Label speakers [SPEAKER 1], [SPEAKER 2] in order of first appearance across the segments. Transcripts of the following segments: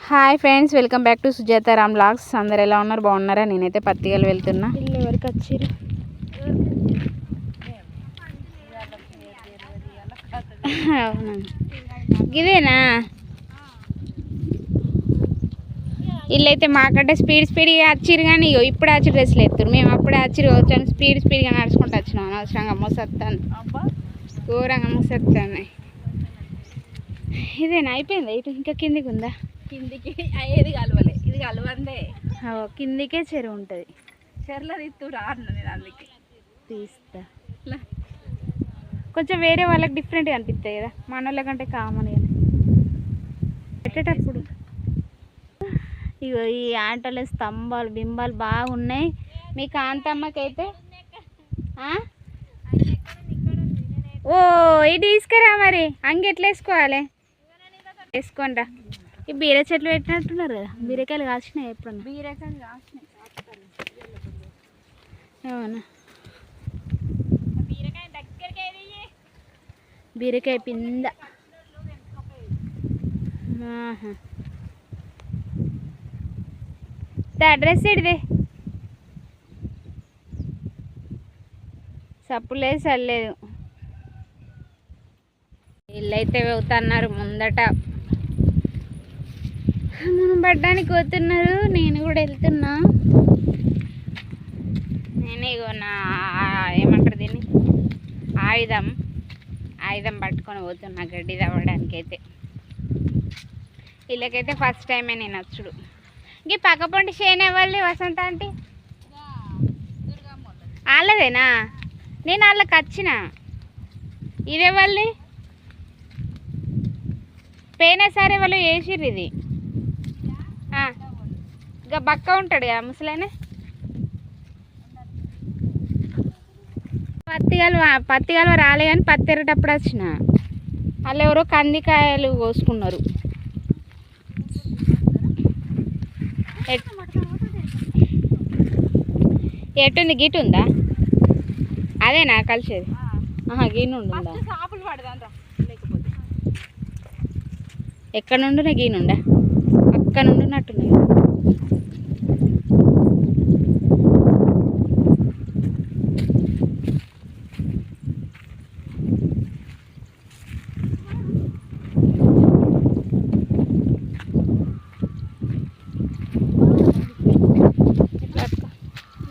[SPEAKER 1] Hi friends, welcome back to Sujatha Ram blogs. అందరు ఎలా ఉన్నారు? బాగున్నారా? నేనైతే పత్తిగలు వెళ్తున్నా. ఇల్లు ఎవరికి వచ్చిర్రు? అవునా, ఇదేనా ఇల్లు? అయితే మాకంటే స్పీడ్గా వచ్చిర్రు, కానీ ఇప్పుడు వచ్చి డ్రెస్సులు ఎత్తురు. మేము అప్పుడే వచ్చిర్రు వచ్చాను, స్పీడ్గా నడుచుకుంటూ వచ్చినాం. అనవసరంగా మోసత్తాను, ఘోరంగా మోసత్తాను. ఇదేనా? అయిపోయింది. ఇంకా కిందికి ఉందా?
[SPEAKER 2] కిందికి అయ్యేది కలవలే, ఇది కలవందే.
[SPEAKER 1] కిందికే చెరువు ఉంటుంది.
[SPEAKER 2] చెర్ల తీస్తురా అన్న నేను, అందుకే
[SPEAKER 1] తీస్తా. కొంచెం వేరే వాళ్ళకి డిఫరెంట్గా అనిపిస్తాయి కదా, మన వాళ్ళకంటే కామన్ కానీ పెట్టేటప్పుడు. ఇగో ఈ ఆటోలో స్తంభాలు బింబాలు బాగున్నాయి. మీ కాంతమ్మకైతే ఓ ఇది తీసుకురా. మరి అంగి ఎట్లా వేసుకోవాలి? వేసుకోండి. ఈ బీర చెట్లు పెట్టినట్టున్నారు కదా, బీరకాయలు కాసినాయి ఎప్పుడన్నా?
[SPEAKER 2] బీరకాయలు కాసినాయి.
[SPEAKER 1] అవునా,
[SPEAKER 2] బీరకాయ దగ్గరికి
[SPEAKER 1] బీరకాయ పింద. అడ్రస్ ఎడిదే? సప్పులేదు చల్లలేదు. వీళ్ళైతే వెళ్తున్నారు ముందట, మనం పడ్డానికి పోతున్నారు. నేను కూడా వెళ్తున్నా. నేను ఇగో నా ఏమంటారు దీన్ని, ఆయుధం పట్టుకొని పోతున్నా గడ్డి తవ్వడానికి. అయితే వీళ్ళకైతే ఫస్ట్ టైమే నేను వచ్చుడు. ఇంక పక్కపంటి చేనే వాళ్ళది వసంత ఆంటీ వాళ్ళదేనా? నేను వాళ్ళకి వచ్చిన. ఇదే వాళ్ళని పోయినా సరే వాళ్ళు వేసిర్రు. ఇది ఇంకా బక్క ఉంటాడు కదా ముసలైన. పత్తిగలు రాలే కానీ పత్తి ఎరేటప్పుడు వచ్చిన. వాళ్ళు ఎవరో కందికాయలు కోసుకున్నారు. ఎట్టుంది? గిట్ ఉందా? అదేనా కలిసేది? గీను ఉందా? ఎక్కడ నుండి గీనుండా? అక్కడ నుండి ఉన్నట్టున్నాయి.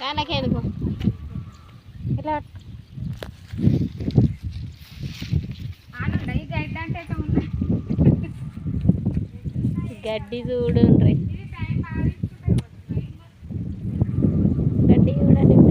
[SPEAKER 1] దానికేందుకు ఇట్లా గడ్డి చూడండి, గడ్డి చూడండి.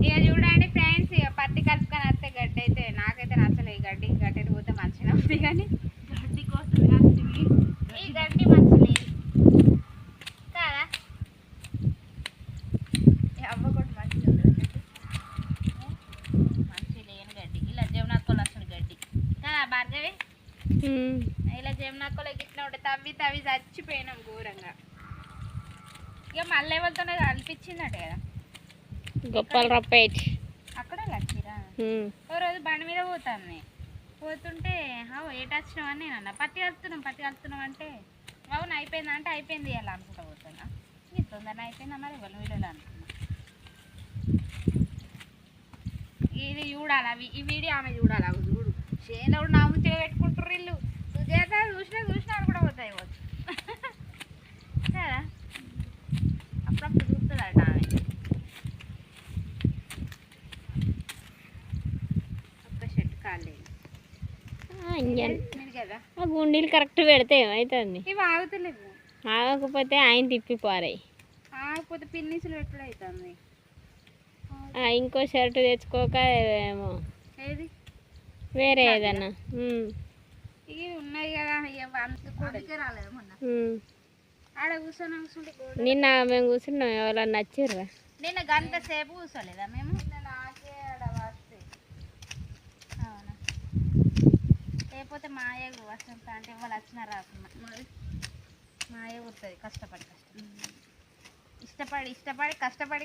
[SPEAKER 1] ఇక చూడండి ఫ్రెండ్స్, ఇక పత్తి కలుపుకొని వస్తే గడ్డి అయితే నాకైతే నచ్చలేదు. ఈ గడ్డి పోతే మంచిగా ఉంది, కానీ
[SPEAKER 2] గడ్డి కోసం
[SPEAKER 1] ఈ గడ్డి మంచి లేదు కదా.
[SPEAKER 2] అవ్వ కూడా మంచిగా ఉంది,
[SPEAKER 1] మంచి లేని గడ్డి. ఇలా జమునాకోలు వస్తుంది గడ్డి కదా భార్గవి. ఇలా జమునాకోలు ఇట్లా ఉంటే తవ్వి చచ్చిపోయినాం ఘోరంగా. ఇక మళ్ళీ ఎవరితోనే అనిపించిందట కదా, గొప్పలు రప్పేట్ అక్కడ లచ్చిరా. ఓ రోజు బండి మీద పోతుంటే ఏట వచ్చినావు అని నేను అన్నా. పత్తి కలుపుతున్నాం అంటే అవును అయిపోయిందా అంటే అయిపోయింది ఇలా అనుకుంటా పోతున్నా. నీ తొందరగా అయిపోయిందా మరి ఎవరు వీళ్ళు అనుకున్నా. ఇది చూడాలి, ఈ వీడియో ఆమె చూడాలి. అవి చూడు చేను నా ముంచిగా పెట్టుకుంటారు వీళ్ళు. సుజాత చూసినా కూడా పోతాయి వచ్చు కదా, అప్పుడప్పుడు చూస్తుందట ఆమె. ఒక్క షర్ట్ కాలేదు కదా. కదా.
[SPEAKER 3] ఆ గుండీలు కరెక్ట్ పెడితే ఏమవుతుంది?
[SPEAKER 1] ఇవి ఆగుతలేవు.
[SPEAKER 3] ఆగకపోతే ఆయన తిప్పి పారాయి.
[SPEAKER 1] ఆగకపోతే పిన్నిసులు ఎట్లా అవుతుంది?
[SPEAKER 3] ఇంకో షర్ట్ తెచ్చుకోక ఏమో
[SPEAKER 1] ఏది
[SPEAKER 3] వేరే ఏదన్నా
[SPEAKER 1] ఇవి ఉన్నాయి కదా. అందుకే రాలేదు మొన్న. ఆడ కూర్చొని కూర్చుంటే
[SPEAKER 3] నిన్న మేము కూర్చున్నాం, ఎవరన్నా నచ్చిర్రా?
[SPEAKER 1] నిన్న గంట సేపు కూర్చోలేదా మేము? నాకే ఆడ వస్తే అవునా, లేకపోతే మాయ వసంత అంటే వాళ్ళు వచ్చినా రాకున్నా మరి మాయ కుడుతుంది. కష్టపడి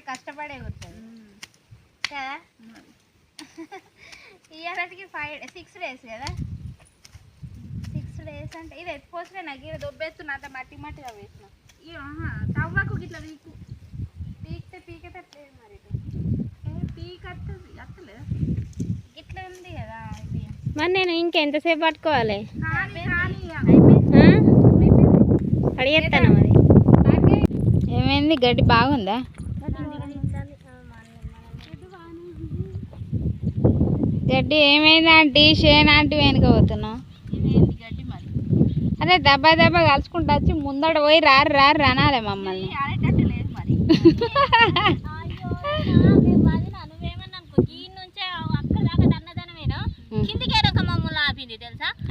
[SPEAKER 1] కష్టపడే కుడుతుంది కదా. ఇయర్కి 6 days కదా. 6 days అంటే ఇది ఎత్తుకోసలే నాకు ఇది దొబ్బేస్తున్నా, అంత మట్టిగా వేసిన. తవ్వకు గిట్లా పీకెతట్లేదు మరి. అత్తలేదు గిట్లా ఉంది కదా. ఇది
[SPEAKER 3] మరి నేను ఇంకెంతసేపు పట్టుకోవాలి? అడిగేస్తాను మరి.
[SPEAKER 1] ఏమైంది? గడ్డి బాగుందా? గడ్డి ఏమైంది ఆంటీ? షేనాంటి వెనుక పోతున్నావు? అదే దెబ్బ కలుసుకుంటూ వచ్చి ముందడ పోయి రారు అనాలి మమ్మల్ని.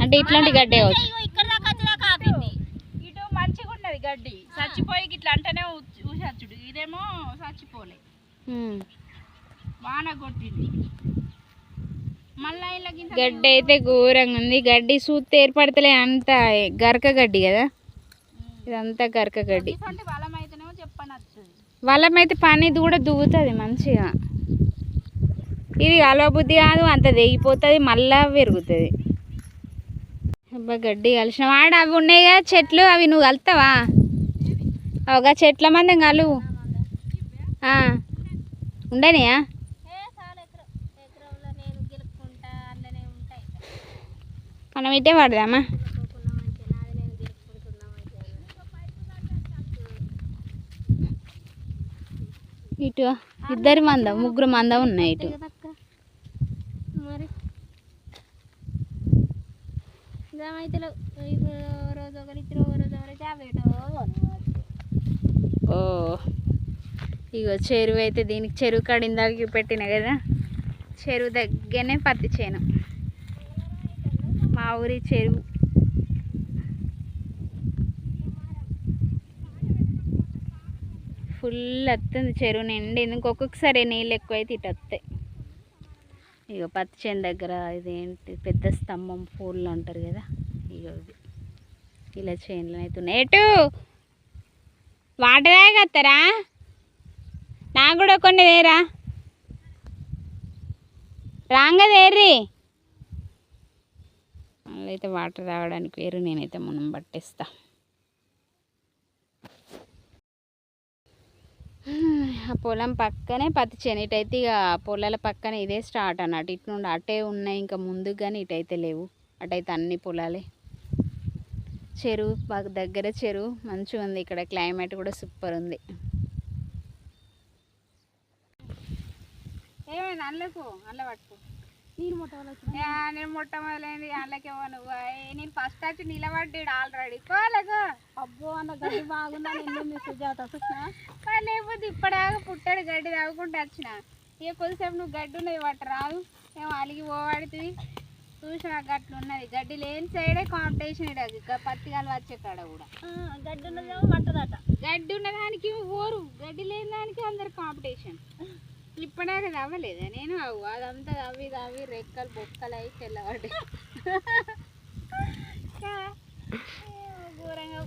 [SPEAKER 1] అంటే ఇట్లాంటి గడ్డే ఇటు మంచిగా ఉన్నది గడ్డి, చచ్చిపోయి ఇట్లా అంటేనే ఊసచ్చుడు. ఇదేమో చచ్చిపోలే, వాన కొట్టింది. గడ్డి అయితే ఘోరంగా ఉంది. గడ్డి చూస్తే ఏర్పడతలే, అంత గరక గడ్డి కదా. ఇదంతా గరక గడ్డి. వలం అయితే పని కూడా దువ్వుతుంది మంచిగా. ఇది అలవబుద్ధి కాదు, అంత తెగిపోతుంది, మళ్ళా పెరుగుతుంది. అబ్బా గడ్డి కలిసిన వాడు అవి ఉన్నాయి కదా చెట్లు, అవి నువ్వు కలుతావా? ఒక చెట్ల మందం కలువు. ఉండనియా? మనం ఇటే పడదామా? ఇటు ఇద్దరి మందం, ముగ్గురు మందం ఉన్నాయి ఇటు. ఓ ఇగో చెరువు అయితే, దీనికి చెరువు కడిందాకి పెట్టిన కదా, చెరువు దగ్గరనే పత్తి చేను. మా ఊరి చెరువు. ఫుల్ వస్తుంది చెరువు నిండి. ఇంకొకసారి నీళ్ళు ఎక్కువైతే ఇటు వస్తాయి. ఇక పత్తి చేను దగ్గర ఇదేంటి పెద్ద స్తంభం పూలు అంటారు కదా, ఇక ఇది ఇలా చేనులు అవుతున్నాయి. ఎటు వాటర్ తాగస్తారా? నాకు కూడా కొన్ని దేరా రాంగదేర్రి. అయితే వాటర్ తాగడానికి వేరు, నేనైతే మనం పట్టేస్తా. ఆ పొలం పక్కనే పత్తి చేను. ఇటైతే ఇక పొలాల పక్కన ఇదే స్టార్ట్ అన్నట్టు. ఇటు నుండి అటే ఉన్నాయి ఇంకా ముందుకు, కానీ ఇటైతే లేవు. అటైతే అన్ని పొలాలే. చెరువు బాగా దగ్గర, చెరువు మంచిగా ఉంది. ఇక్కడ క్లైమేట్ కూడా సూపర్ ఉంది. ఏమైంది? అందులోకు అందులో పట్టుకో. నేను మొట్టమొదలైంది అందులోకేమో నువ్వు. నేను ఫస్ట్ వచ్చి నిలబడ్డాడు ఆల్రెడీ. కోలకు అబ్బో అన్న గడ్డి బాగుందా? సుజాత లేకపోతే ఇప్పటిదాకా పుట్టాడు గడ్డి తాగుకుంటూ వచ్చిన. ఇక కొద్దిసేపు నువ్వు గడ్డి ఉన్నది పట్ట రాదు, ఏమో అలిగి పోవాడుతుంది. చూసిన గట్లు ఉన్నది. గడ్డి లేని సైడే కాంపిటీషన్. పత్తి కాలు వచ్చే కాడ కూడా గడ్డి ఉన్నదేమో పట్టదట. గడ్డి ఉన్నదానికి ఓరు, గడ్డి లేని దానికి అందరు కాంపిటీషన్. ఇప్పటిదాకా తవ్వలేదా నేను? అదంతా తవ్వి రెక్కలు బొక్కలు అయి తెల్లవాడి ఘోరంగా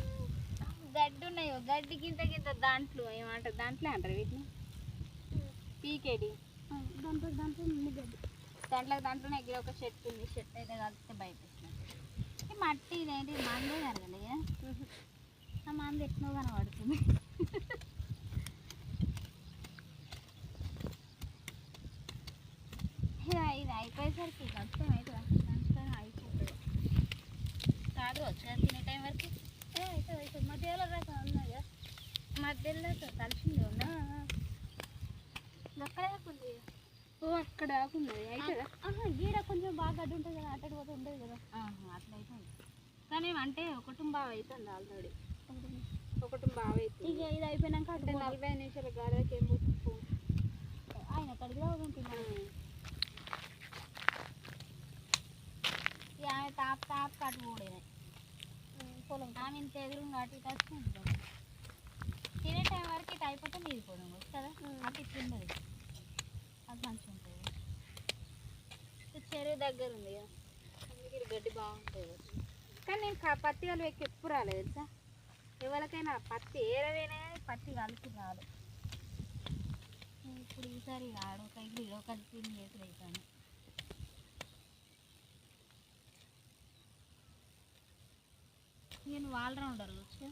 [SPEAKER 1] గడ్డి ఉన్నాయో. గడ్డి గింత దాంట్లో ఏమంటారు, దాంట్లో అంటారు వీటిని పీకేడి. దాంట్లోనే ఎక్కడ ఒక చెట్టు ఉంది. చెట్టు అయితే కలిస్తే భయపెట్టినట్టు. మట్టి ఇదేంటి మందే కరగలే, ఆ మంది ఎట్నో కనబడుతుంది. ఇది అయిపోయేసరికి కష్టం అవుతుందా? దంచుకొని అయిపోతుంది కాదు. వచ్చి తినే టైం వరకు అవుతుంది. మధ్యలో దాకా ఉన్నదా? మధ్యలో కలిసింది ఉన్నా అక్కడ దాకుంది. ఓ అక్కడ దాకున్నది అవుతుందా? గీడ కొంచెం బాగా గడ్డి ఉంటుంది కదా, అట్టడి పోతే ఉంటుంది కదా. అట్లా అయితే కానీ అంటే ఒకటి బాగా అవుతుంది ఆల్రెడీ ఒకటి బాగా అవుతుంది
[SPEAKER 2] ఇక ఇది అయిపోయినాక
[SPEAKER 1] అంటే 45 నిమిషాల గాడికి ఏం పోతుంది
[SPEAKER 2] ఆయన అక్కడికి ఉంటుంది
[SPEAKER 1] ఇక ఆమె తాప్ కట్టు కూడేనే పొలం ఆమె ఇంత ఎదురు కాటి వస్తుంది తినే టైం వరకు ఇటు అయిపోతే నీది పోదాం కదా అటు ఇట్లా ఉండదు అది మంచిగా ఉంటుంది చెరువు దగ్గర ఉంది కదా అందుకే గడ్డి బాగుంటుంది కానీ నేను పత్తి వాళ్ళు ఎప్పుడు రాలేదు తెలుసా ఎవరికైనా పత్తి ఏరవేనా పత్తి కలిసి రాదు ఇప్పుడు ఈసారి ఒక క్లీన్ చేసి అవుతాను నేను వాల్ రౌండర్ వచ్చి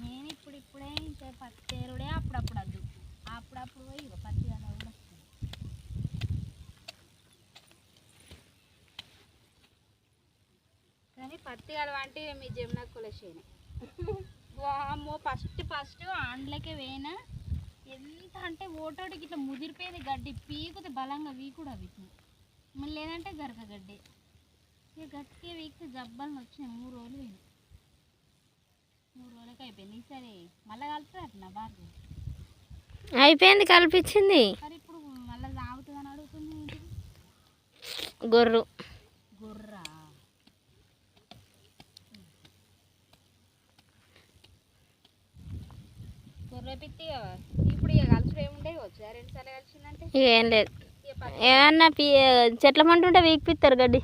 [SPEAKER 1] నేను ఇప్పుడే ఇంకా పత్తి ఏరుడే అప్పుడప్పుడు అద్దు అప్పుడప్పుడు పోయి పత్తి అలా కూడా వస్తుంది కానీ పత్తి అలవాంటి మీ జమున కొలసేనే అమ్మో ఫస్ట్ ఆండ్లకే వేయినా ఎంత అంటే ఓటోటికి ఇట్లా ముదిరిపోయింది గడ్డి పీకుతే బలంగా వీకుడు అవి మళ్ళీ లేదంటే గరక గడ్డి ఇక గట్టిగా వీక్తే జబ్బాలను వచ్చినాయి 3 రోజులు పోయినాయి 3 రోజులకి అయిపోయింది ఈసారి మళ్ళీ కలుపుతుంది అట్లా బాగా
[SPEAKER 3] అయిపోయింది కల్పించింది
[SPEAKER 1] మరి ఇప్పుడు మళ్ళీ తాగుతుంది అని అడుగుతుంది
[SPEAKER 3] గొర్రు
[SPEAKER 1] గుర్రా గొర్రె పిత్తి ఇప్పుడు ఇక కలుసుడు ఏముండే వచ్చు 2 సార్లు కలిసిందంటే
[SPEAKER 3] ఇక ఏం లేదు ఏమన్నా చెట్ల మంట ఉంటే వీకిపిస్తారు గడ్డి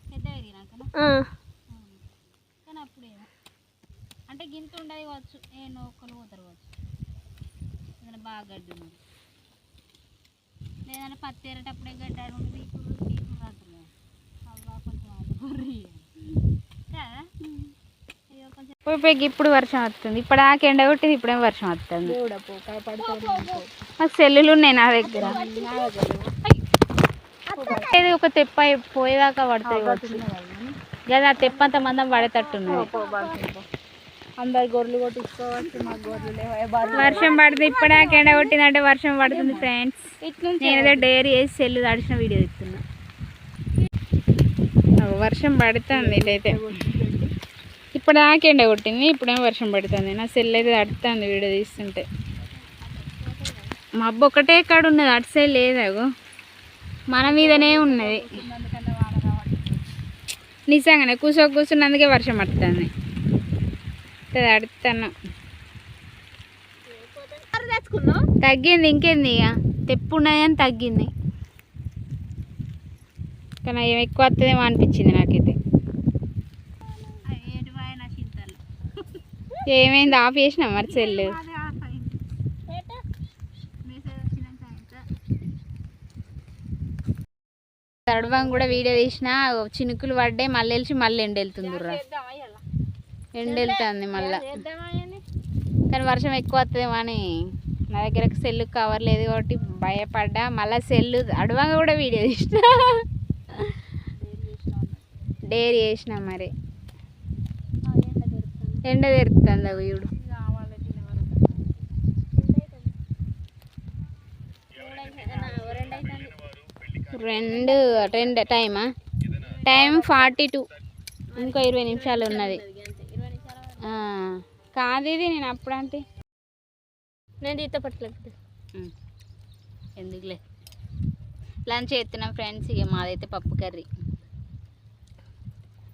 [SPEAKER 1] పెద్ద ఎదిగినాకనా కానీ అప్పుడేమో అంటే గింత ఉండదు కావచ్చు ఏ నౌకలు పోతారు కావచ్చు ఏదైనా బాగా గడ్డి ఉన్నది లేదంటే పత్తి ఏరేటప్పుడే గడ్డి ఆడు ఉంటుంది ఇప్పుడు అంటున్నాయి అవ్వ కొంచెం గొర్రె కదా
[SPEAKER 3] పోయి ఇప్పుడు వర్షం వస్తుంది ఇప్పుడు దాకా ఎండ కొట్టింది ఇప్పుడేం వర్షం వస్తుంది నాకు సెల్లులు ఉన్నాయి నా దగ్గర ఇది ఒక తెప్ప పోయేదాకా పడుతుంది కదా ఆ తెప్ప అంత మందం పడేటట్టున్నది
[SPEAKER 2] అందరు గొర్రెలు కొట్టించుకోవచ్చు మాకు గొర్రెలు
[SPEAKER 3] వర్షం పడుతుంది ఇప్పటిదాకా ఎండ కొట్టిందంటే వర్షం పడుతుంది ఫ్రెండ్స్ నేనేదో డైరీ వేసి సెల్లు తడిచిన వీడియో ఇస్తున్నా వర్షం పడుతుంది ఇదైతే ఇప్పటిదాకా ఎండ కొట్టింది ఇప్పుడేమో వర్షం పడుతుంది నా సెల్ అయితే తడుతుంది వీడియో తీస్తుంటే మబ్బు ఒకటే కాడ ఉన్నది అటు సైడ్ లేదాగు మన మీదనే ఉన్నది నిజంగానే కూర్చున్నందుకే వర్షం పడుతుంది తడుతాను తగ్గింది ఇంకేంది ఇక తెప్పు ఉన్నది అని తగ్గింది కానీ ఏం ఎక్కువ వస్తుందేమో అనిపించింది నాకైతే ఏమైంది ఆఫ్ చేసినా మరి సెల్లు తడవం కూడా వీడియో తీసిన చినుకులు పడ్డాయి మళ్ళీ వెళ్ళి మళ్ళీ ఎండ వెళ్తుందిరా ఎండ వెళ్తుంది మళ్ళీ కానీ వర్షం ఎక్కువ వస్తుందేమో అని నా దగ్గర సెల్లు కవర్ లేదు కాబట్టి భయపడ్డా మళ్ళీ సెల్లు అడవంగా కూడా వీడియో తీసిన డైరీ చేసిన మరి ఎండ తెరుతుంది అవి చూడు 2 టైమా టైం 42 ఇంకో 20 నిమిషాలు ఉన్నది కాదు ఇది నేను అప్పుడంటే నేను తీత పట్టలేదు ఎందుకులే లంచ్ చేస్తున్నాం ఫ్రెండ్స్ ఇక మాదైతే పప్పు కర్రీ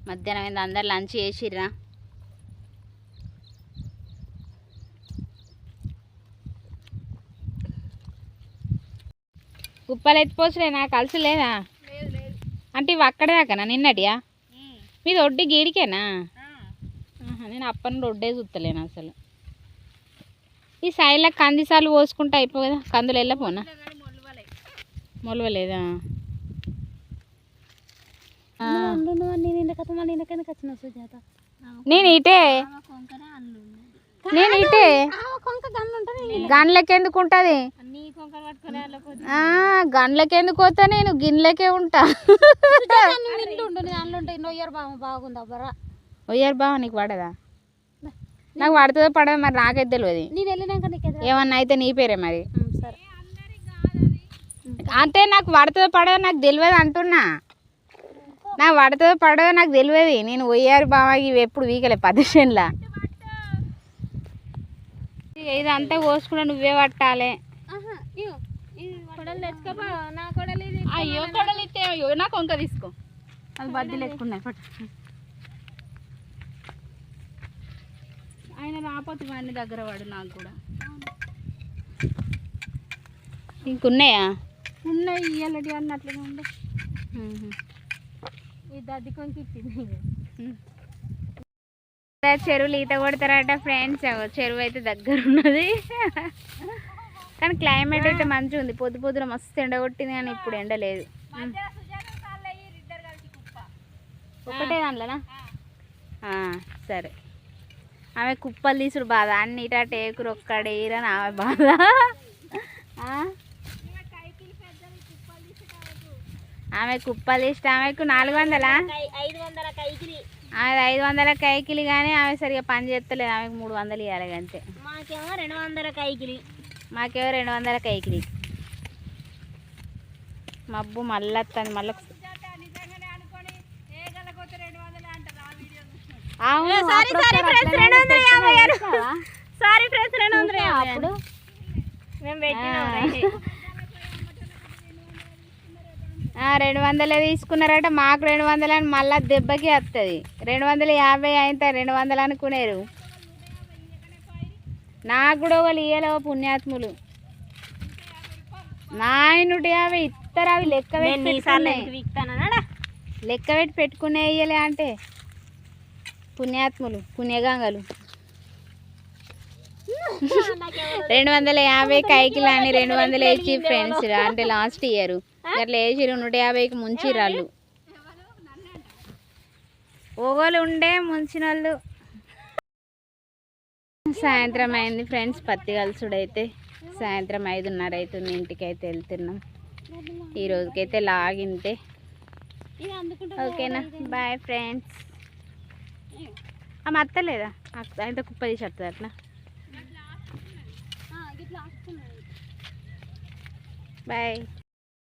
[SPEAKER 3] మధ్యాహ్నం అయింది అందరు లంచ్ చేసిర్రా కుప్పలు ఎత్తిపోసలే నాకు కలిసి లేదా అంటే ఇవి అక్కడే దాకానా నిన్నటియా మీది ఒడ్డు గీడికేనా నేను అప్పని రొడ్డే చూస్తలేను అసలు ఈ సైడ్లో కందిసార్లు పోసుకుంటే అయిపో కదా కందులు వెళ్ళపోనా మొలవలేదా నేను ఇటే గన్లకెందుకు ఉంటుంది గన్లకెందుకు పోతా నేను గిన్నెలకే ఉంటా ఒయ్యారు బావ నీకు పడదా నాకు పడుతుందో పడదా మరి నాకైతే తెలియదు ఏమన్నా అయితే నీ పేరే మరి అంటే నాకు పడుతుందో పడదో నాకు తెలియదు అంటున్నా. నాకు పడుతుందో పడదో నాకు తెలియదు. నేను పోయారు బాగా ఇవి ఎప్పుడు వీకలే పదిషన్లా. ఇదంతా కోసుకుంటే నువ్వే పట్టాలి. అయ్యో కొడలు ఇస్తే అయ్యో నాకు వంక తీసుకో. అది బద్దీలు ఎక్కువ ఉన్నాయి పట్టు. ఆయన రాపోతే వాడిని దగ్గర వాడు. నాకు కూడా ఇంకున్నాయా? ఉన్నాయి ఇయ్యాలటి అన్నట్లుగా ఉండే. ఇది అద్దెకొంకి ఇచ్చింది. చెరువులు ఈత కొడతారట ఫ్రెండ్స్. చెరువు అయితే దగ్గర ఉన్నది కానీ క్లైమేట్ అయితే మంచిగా ఉంది. పొద్దు పొద్దున మస్తు ఎండ కొట్టింది కానీ ఇప్పుడు ఎండ లేదు. ఒకటే దాంట్లోనా? సరే. ఆమె కుప్పలు తీసుడు బాధ. అన్ని ఇటా టేకురు ఒక్కడేరని ఆమె బాధ. ఆమె కుప్పలు తీస్తే ఆమెకు 400. 500 కైకిలి కానీ ఆమె సరిగా పని చేస్తలేదు. ఆమెకు 300 ఇవ్వాలి అంతే. మాకేమో 200 కైకిలి. మాకేమో 200 కైకిలి. మబ్బు మళ్ళీ వస్తుంది. మళ్ళీ అప్పుడు 200 తీసుకున్నారట. మాకు 200 అని మళ్ళీ దెబ్బకి వస్తుంది. 250 అయితే 200 అనుకునేరు. నాకు కూడా వాళ్ళు ఇయ్యలేవు పుణ్యాత్ములు. 150 ఇస్తారు. అవి లెక్క పెట్టి పెట్టుకునే ఇయ్యలే అంటే పుణ్యాత్ములు పుణ్యగంగలు. 250 కైకిలు అని 200 వేసి ఫ్రెండ్స్ అంటే లాస్ట్ ఇయర్ అట్లా వేసిరు. 150కి ముంచిరాళ్ళు. ఓగోలు ఉండే ముంచిన వాళ్ళు. సాయంత్రం అయింది ఫ్రెండ్స్. పత్తి కలుసుడైతే సాయంత్రం 5:30 అవుతుంది. ఇంటికి అయితే వెళ్తున్నాం. ఈ రోజుకైతే లాగింతే. ఓకేనా? Bye friends. అత్తలేదా? అయితే కుప్ప తీసి వస్తుంది అట్లా. బాయ్.